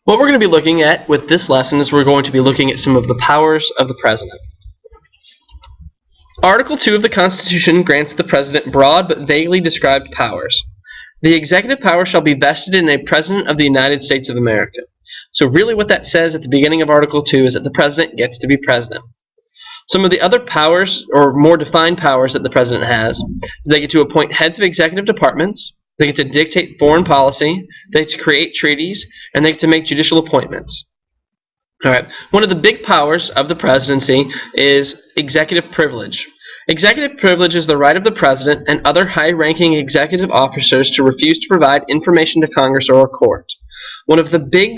What we're going to be looking at with this lesson is we're going to be looking at some of the powers of the President. Article 2 of the Constitution grants the President broad but vaguely described powers. The executive power shall be vested in a President of the United States of America. So really what that says at the beginning of Article 2 is that the President gets to be President. Some of the other powers, or more defined powers that the President has, is they get to appoint heads of executive departments, they get to dictate foreign policy, they get to create treaties, and they get to make judicial appointments. Alright, one of the big powers of the presidency is executive privilege. Executive privilege is the right of the President and other high-ranking executive officers to refuse to provide information to Congress or a court. One of the big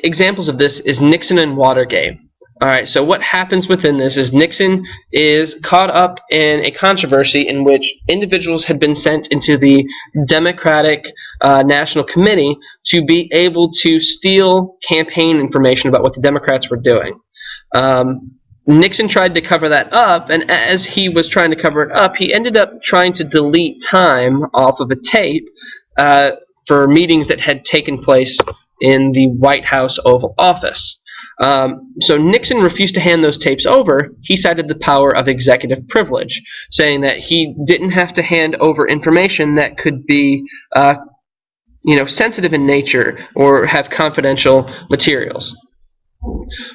examples of this is Nixon and Watergate. Alright, so what happens within this is Nixon is caught up in a controversy in which individuals had been sent into the Democratic National Committee to be able to steal campaign information about what the Democrats were doing. Nixon tried to cover that up, and as he was trying to cover it up, he ended up trying to delete time off of a tape for meetings that had taken place in the White House Oval Office. So Nixon refused to hand those tapes over. He cited the power of executive privilege, saying that he didn't have to hand over information that could be sensitive in nature or have confidential materials.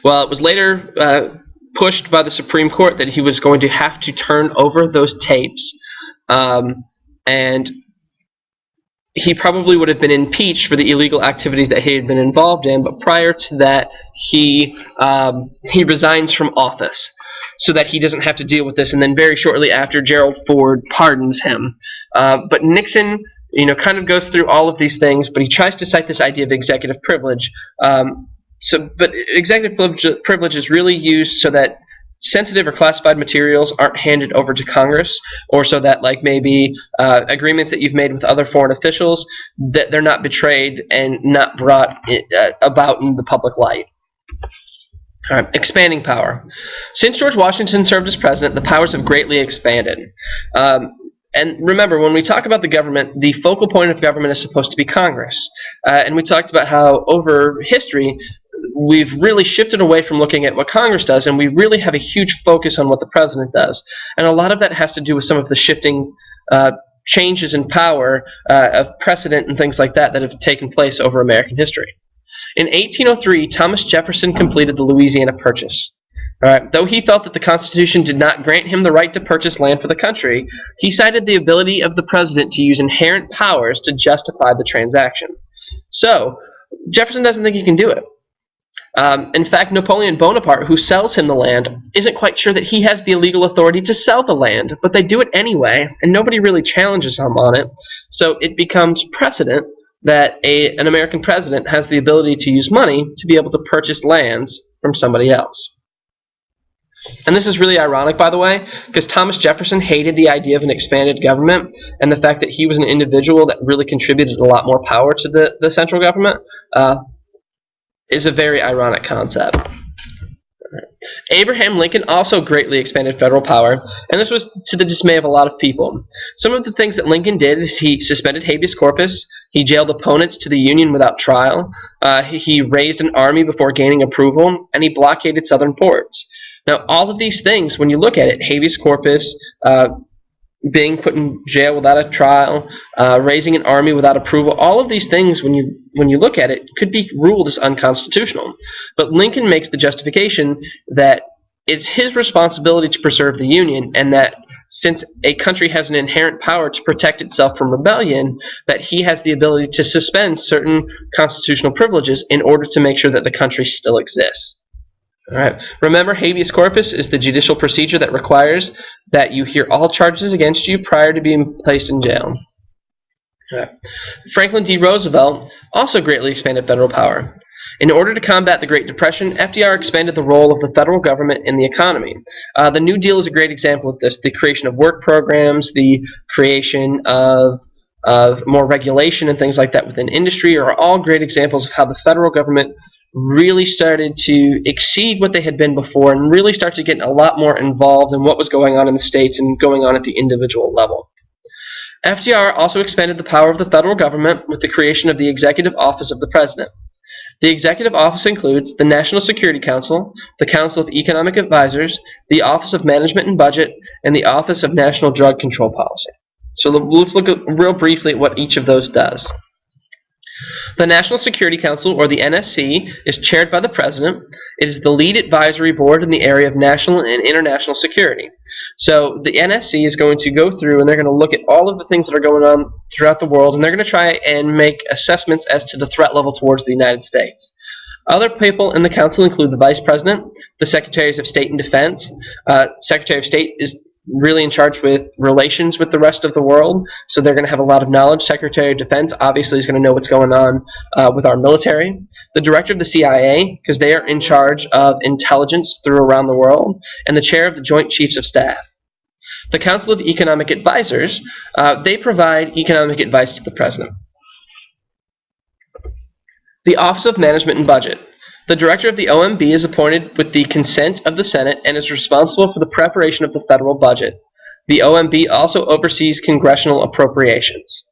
Well, it was later pushed by the Supreme Court that he was going to have to turn over those tapes, and he probably would have been impeached for the illegal activities that he had been involved in, but prior to that, he resigns from office so that he doesn't have to deal with this, and then very shortly after, Gerald Ford pardons him. But Nixon, kind of goes through all of these things, but he tries to cite this idea of executive privilege. But executive privilege is really used so that sensitive or classified materials aren't handed over to Congress, or so that maybe agreements that you've made with other foreign officials, that they're not betrayed and not brought about in the public light. All right, expanding power. Since George Washington served as president, the powers have greatly expanded. And remember, when we talk about the government, the focal point of government is supposed to be Congress. And we talked about how over history, we've really shifted away from looking at what Congress does, and we really have a huge focus on what the President does. And a lot of that has to do with some of the shifting changes in power of precedent and things like that that have taken place over American history. In 1803, Thomas Jefferson completed the Louisiana Purchase. Though he felt that the Constitution did not grant him the right to purchase land for the country, he cited the ability of the President to use inherent powers to justify the transaction. So, Jefferson doesn't think he can do it. In fact, Napoleon Bonaparte, who sells him the land, isn't quite sure that he has the legal authority to sell the land, but they do it anyway, and nobody really challenges him on it. So it becomes precedent that an American president has the ability to use money to be able to purchase lands from somebody else. And this is really ironic, by the way, because Thomas Jefferson hated the idea of an expanded government, and the fact that he was an individual that really contributed a lot more power to the central government is a very ironic concept. Abraham Lincoln also greatly expanded federal power, and this was to the dismay of a lot of people. Some of the things that Lincoln did is he suspended habeas corpus, he jailed opponents to the Union without trial, he raised an army before gaining approval, and he blockaded southern ports. Now, all of these things, when you look at it, habeas corpus, being put in jail without a trial, raising an army without approval, all of these things, when you look at it, could be ruled as unconstitutional. But Lincoln makes the justification that it's his responsibility to preserve the Union, and that since a country has an inherent power to protect itself from rebellion, that he has the ability to suspend certain constitutional privileges in order to make sure that the country still exists. All right. Remember, habeas corpus is the judicial procedure that requires that you hear all charges against you prior to being placed in jail. All right. Franklin D. Roosevelt also greatly expanded federal power. In order to combat the Great Depression, FDR expanded the role of the federal government in the economy. The New Deal is a great example of this. The creation of work programs, the creation of more regulation and things like that within industry are all great examples of how the federal government really started to exceed what they had been before and really start to get a lot more involved in what was going on in the states and going on at the individual level. FDR also expanded the power of the federal government with the creation of the Executive Office of the President. The executive office includes the National Security Council, the Council of Economic Advisors, the Office of Management and Budget, and the Office of National Drug Control Policy. So let's look real briefly at what each of those does. The National Security Council, or the NSC, is chaired by the President. It is the lead advisory board in the area of national and international security. So the NSC is going to go through and they're going to look at all of the things that are going on throughout the world, and they're going to try and make assessments as to the threat level towards the United States. Other people in the council include the Vice President, the Secretaries of State and Defense. Secretary of State is really in charge with relations with the rest of the world, so they're going to have a lot of knowledge. Secretary of Defense obviously is going to know what's going on with our military. The director of the CIA, because they are in charge of intelligence through around the world, and the chair of the Joint Chiefs of Staff. The Council of Economic Advisors, they provide economic advice to the President. The Office of Management and Budget. The director of the OMB is appointed with the consent of the Senate and is responsible for the preparation of the federal budget. The OMB also oversees congressional appropriations.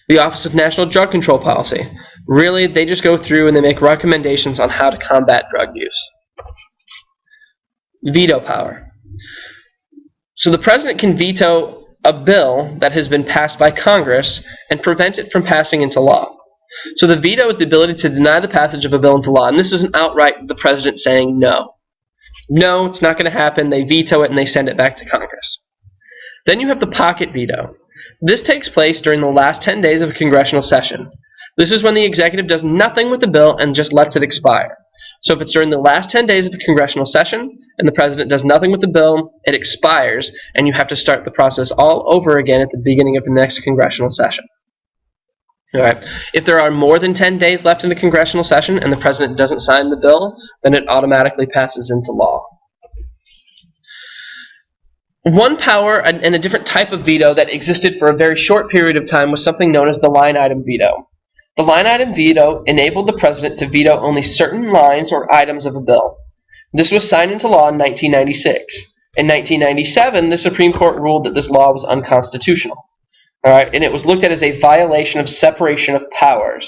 The Office of National Drug Control Policy. Really, they just go through and they make recommendations on how to combat drug use. Veto power. So the President can veto a bill that has been passed by Congress and prevent it from passing into law. So the veto is the ability to deny the passage of a bill into law, and this isn't outright the President saying no. No, it's not going to happen. They veto it and they send it back to Congress. Then you have the pocket veto. This takes place during the last 10 days of a congressional session. This is when the executive does nothing with the bill and just lets it expire. So if it's during the last 10 days of a congressional session and the President does nothing with the bill, it expires, and you have to start the process all over again at the beginning of the next congressional session. All right. If there are more than 10 days left in the congressional session and the President doesn't sign the bill, then it automatically passes into law. One power and a different type of veto that existed for a very short period of time was something known as the line item veto. The line item veto enabled the President to veto only certain lines or items of a bill. This was signed into law in 1996. In 1997, the Supreme Court ruled that this law was unconstitutional. All right, and it was looked at as a violation of separation of powers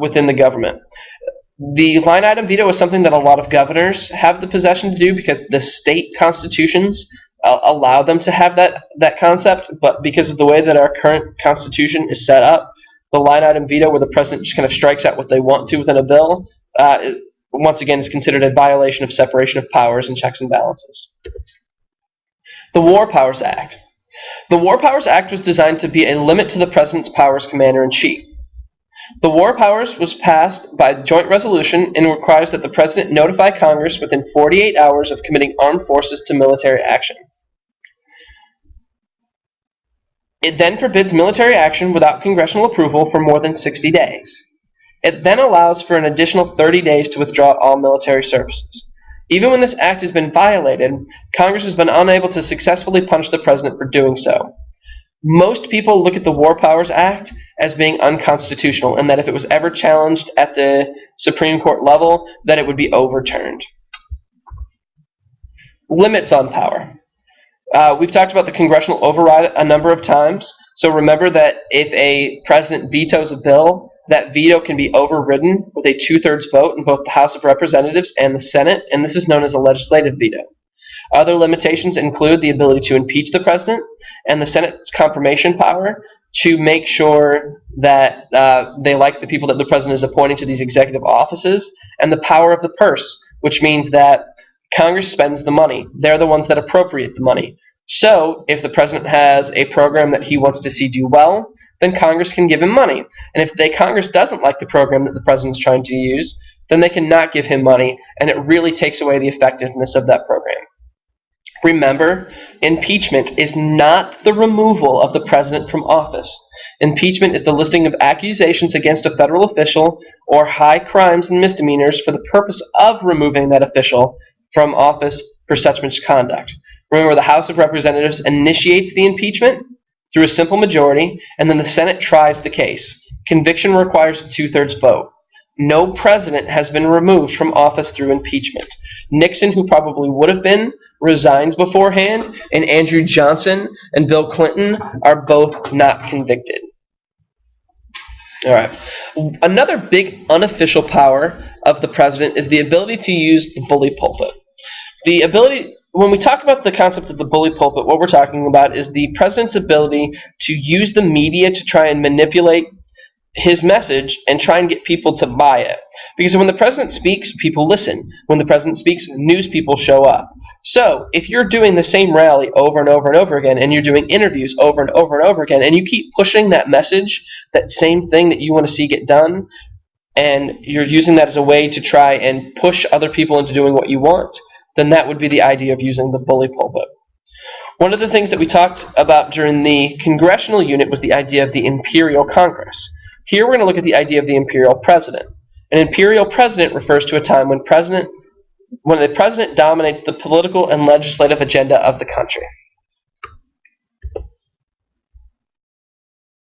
within the government. The line item veto is something that a lot of governors have the possession to do because the state constitutions allow them to have that concept, but because of the way that our current constitution is set up, the line item veto, where the President just kind of strikes out what they want to within a bill, once again is considered a violation of separation of powers and checks and balances. The War Powers Act. The War Powers Act was designed to be a limit to the President's powers commander-in-chief. The War Powers was passed by joint resolution and requires that the President notify Congress within 48 hours of committing armed forces to military action. It then forbids military action without congressional approval for more than 60 days. It then allows for an additional 30 days to withdraw all military services. Even when this act has been violated, Congress has been unable to successfully punish the President for doing so. Most people look at the War Powers Act as being unconstitutional, and that if it was ever challenged at the Supreme Court level, that it would be overturned. Limits on power. We've talked about the congressional override a number of times, so remember that if a president vetoes a bill, that veto can be overridden with a 2/3 vote in both the House of Representatives and the Senate, and this is known as a legislative veto. Other limitations include the ability to impeach the President and the Senate's confirmation power to make sure that they like the people that the President is appointing to these executive offices, and the power of the purse, which means that Congress spends the money. They're the ones that appropriate the money. So, if the President has a program that he wants to see do well, then Congress can give him money. And if Congress doesn't like the program that the President is trying to use, then they cannot give him money, and it really takes away the effectiveness of that program. Remember, impeachment is not the removal of the President from office. Impeachment is the listing of accusations against a federal official or high crimes and misdemeanors for the purpose of removing that official from office for such misconduct. Remember, the House of Representatives initiates the impeachment through a simple majority, and then the Senate tries the case. Conviction requires a 2/3 vote. No president has been removed from office through impeachment. Nixon, who probably would have been, resigns beforehand, and Andrew Johnson and Bill Clinton are both not convicted. All right. Another big unofficial power of the president is the ability to use the bully pulpit. The ability, when we talk about the concept of the bully pulpit, what we're talking about is the president's ability to use the media to try and manipulate his message and try and get people to buy it. Because when the president speaks, people listen. When the president speaks, news people show up. So if you're doing the same rally over and over and over again, and you're doing interviews over and over and over again, and you keep pushing that message, that same thing that you want to see get done, and you're using that as a way to try and push other people into doing what you want, then that would be the idea of using the bully pulpit. One of the things that we talked about during the congressional unit was the idea of the imperial Congress. Here we're going to look at the idea of the imperial president. An imperial president refers to a time when the president dominates the political and legislative agenda of the country.